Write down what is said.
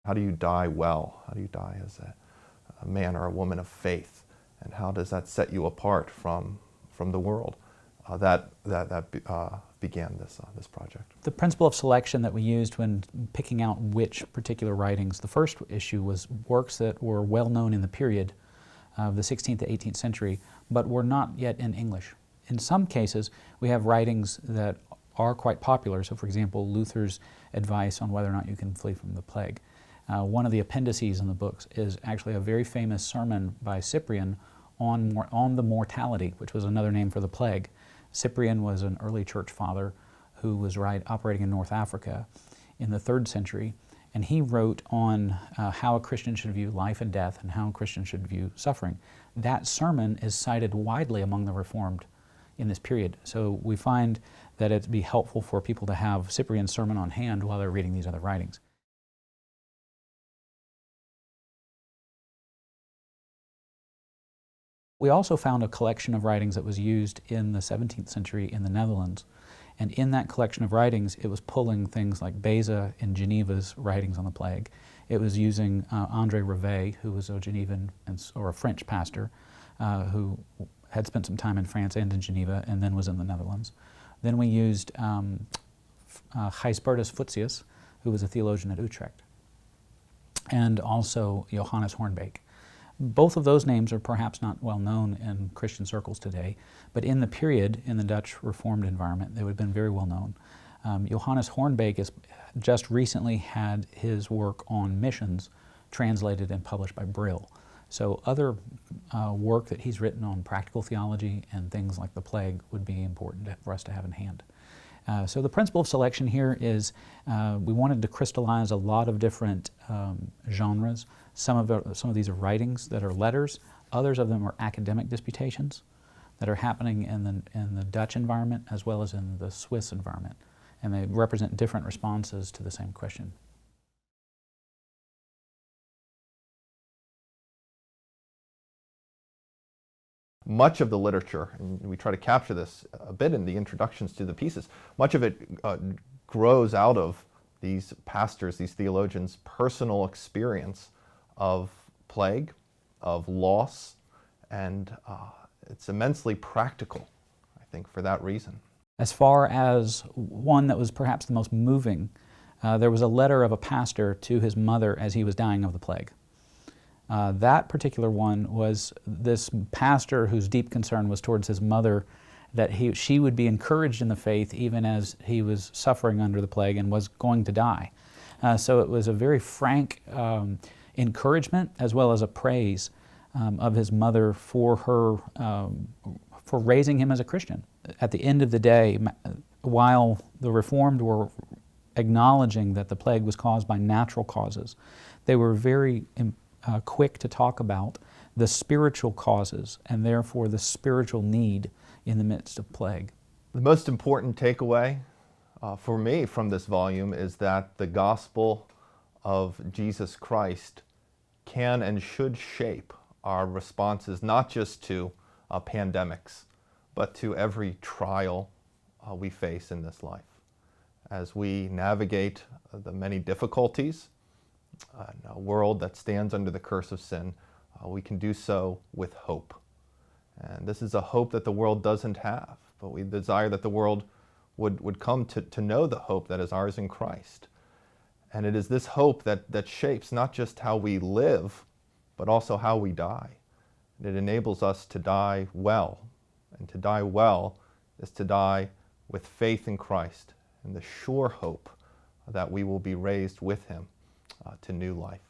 How do you die well? How do you die as a man or a woman of faith? And how does that set you apart from the world? That began this project. The principle of selection that we used when picking out which particular writings, the first issue was works that were well known in the period of the 16th to 18th century, but were not yet in English. In some cases, we have writings that are quite popular. So, for example, Luther's advice on whether or not you can flee from the plague. One of the appendices in the books is actually a very famous sermon by Cyprian on the mortality, which was another name for the plague. Cyprian was an early church father who was operating in North Africa in the 3rd century, and he wrote on how a Christian should view life and death and how a Christian should view suffering. That sermon is cited widely among the Reformed in this period. So we find that it'd be helpful for people to have Cyprian's sermon on hand while they're reading these other writings. We also found a collection of writings that was used in the 17th century in the Netherlands. And in that collection of writings, it was pulling things like Beza in Geneva's writings on the plague. It was using André Rivet, who was a Genevan or a French pastor who had spent some time in France and in Geneva and then was in the Netherlands. Then we used Gisbertus Voetius, who was a theologian at Utrecht, and also Johannes Hornbeck. Both of those names are perhaps not well known in Christian circles today, but in the period, in the Dutch Reformed environment, they would have been very well known. Johannes Hornbeck has just recently had his work on missions translated and published by Brill. So other work that he's written on practical theology and things like the plague would be important for us to have in hand. So the principle of selection here is we wanted to crystallize a lot of different genres. Some of these are writings that are letters. Others of them are academic disputations that are happening in the Dutch environment as well as in the Swiss environment. And they represent different responses to the same question. Much of the literature, and we try to capture this a bit in the introductions to the pieces, much of it grows out of these pastors, these theologians' personal experience of plague, of loss, and it's immensely practical, I think, for that reason. As far as one that was perhaps the most moving, there was a letter of a pastor to his mother as he was dying of the plague. That particular one was this pastor whose deep concern was towards his mother, that she would be encouraged in the faith even as he was suffering under the plague and was going to die. So it was a very frank encouragement as well as a praise of his mother for her, for raising him as a Christian. At the end of the day, while the Reformed were acknowledging that the plague was caused by natural causes, they were very quick to talk about the spiritual causes and therefore the spiritual need in the midst of plague. The most important takeaway for me from this volume is that the gospel of Jesus Christ can and should shape our responses not just to pandemics, but to every trial we face in this life. As we navigate the many difficulties, in a world that stands under the curse of sin, we can do so with hope. And this is a hope that the world doesn't have, but we desire that the world would come to know the hope that is ours in Christ. And it is this hope that shapes not just how we live, but also how we die. And it enables us to die well. And to die well is to die with faith in Christ and the sure hope that we will be raised with Him to new life.